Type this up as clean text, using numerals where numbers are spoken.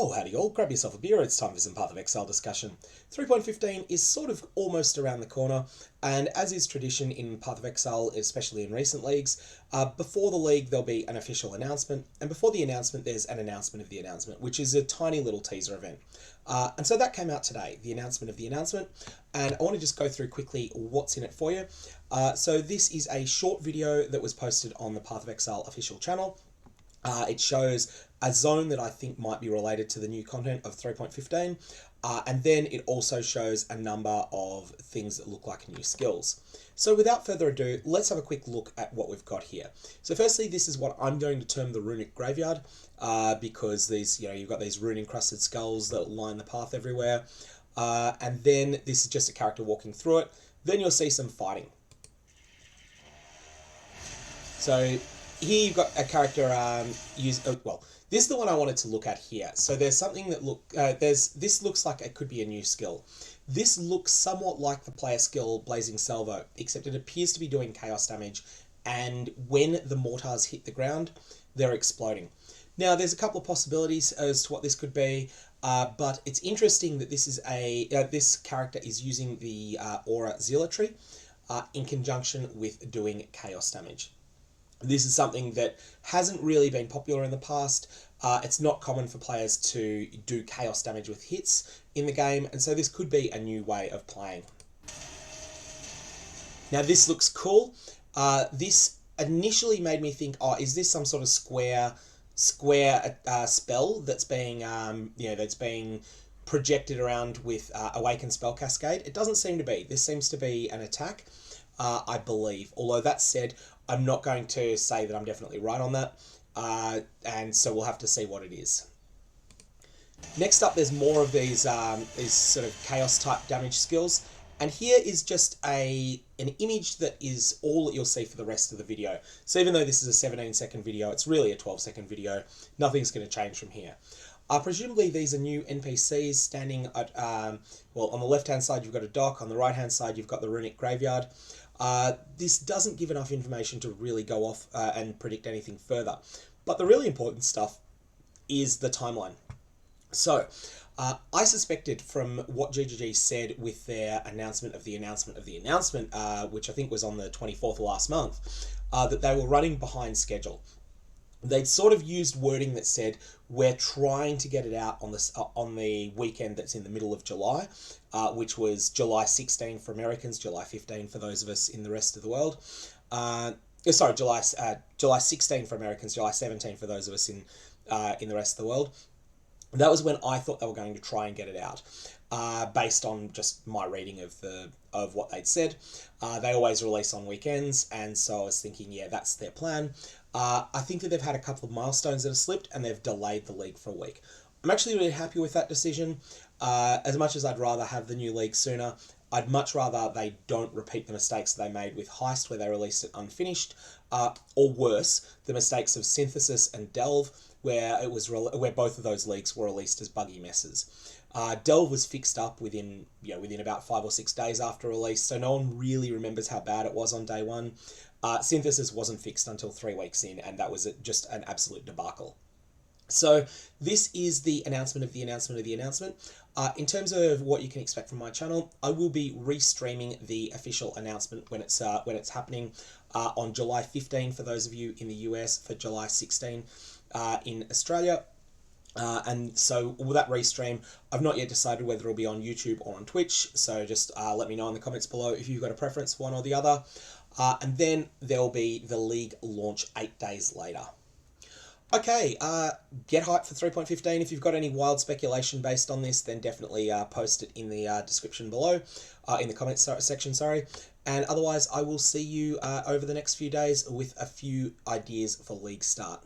Oh, howdy all, grab yourself a beer, it's time for some Path of Exile discussion. 3.15 is sort of almost around the corner, and as is tradition in Path of Exile, especially in recent leagues, before the league there'll be an official announcement, and before the announcement there's an announcement of the announcement, which is a tiny little teaser event. And so that came out today, the announcement of the announcement, and I want to just go through quickly what's in it for you. So this is a short video that was posted on the Path of Exile official channel. It shows a zone that I think might be related to the new content of 3.15, and then it also shows a number of things that look like new skills. So without further ado, let's have a quick look at what we've got here. So firstly, this is what I'm going to term the runic graveyard, because these, you've got these rune encrusted skulls that line the path everywhere, and then this is just a character walking through it. Then you'll see some fighting. So here you've got a character this is the one I wanted to look at here. So there's something that this looks like it could be a new skill. This looks somewhat like the player skill Blazing Salvo, except it appears to be doing chaos damage, and when the mortars hit the ground, they're exploding. Now there's a couple of possibilities as to what this could be, but it's interesting that this is this character is using the aura zealotry in conjunction with doing chaos damage. This is something that hasn't really been popular in the past. It's not common for players to do chaos damage with hits in the game, and so this could be a new way of playing. Now this looks cool. This initially made me think, oh, is this some sort of square spell that's being that's being projected around with Awakened Spell Cascade? It doesn't seem to be. This seems to be an attack, I believe. Although that said, I'm not going to say that I'm definitely right on that, and so we'll have to see what it is. Next up, there's more of these sort of chaos type damage skills, and here is just an image that is all that you'll see for the rest of the video. So even though this is a 17-second video, it's really a 12-second video. Nothing's going to change from here. Presumably these are new NPCs standing at, well, on the left-hand side you've got a dock, on the right-hand side you've got the runic graveyard. This doesn't give enough information to really go off and predict anything further. But the really important stuff is the timeline. So, I suspected from what GGG said with their announcement of the announcement, which I think was on the 24th of last month, that they were running behind schedule. They'd sort of used wording that said, we're trying to get it out on the weekend that's in the middle of July, which was July 16 for Americans, July 15 for those of us in the rest of the world. Sorry, July 16 for Americans, July 17 for those of us in the rest of the world. That was when I thought they were going to try and get it out, based on just my reading of what they'd said. They always release on weekends, and so I was thinking, yeah, that's their plan. I think that they've had a couple of milestones that have slipped, and they've delayed the league for a week. I'm actually really happy with that decision. As much as I'd rather have the new league sooner, I'd much rather they don't repeat the mistakes they made with Heist, where they released it unfinished, or worse, the mistakes of Synthesis and Delve, where both of those leagues were released as buggy messes. Delve was fixed up within about 5 or 6 days after release, so no one really remembers how bad it was on day one. Synthesis wasn't fixed until 3 weeks in, and that was just an absolute debacle. So this is the announcement of the announcement. In terms of what you can expect from my channel, I will be restreaming the official announcement when it's happening on July 15 for those of you in the US, for July 16 in Australia. And so with that restream, I've not yet decided whether it'll be on YouTube or on Twitch, so just let me know in the comments below if you've got a preference, one or the other. And then there'll be the league launch 8 days later. Okay, get hyped for 3.15. If you've got any wild speculation based on this, then definitely post it in the description below, in the comments section, sorry. And otherwise, I will see you over the next few days with a few ideas for league start.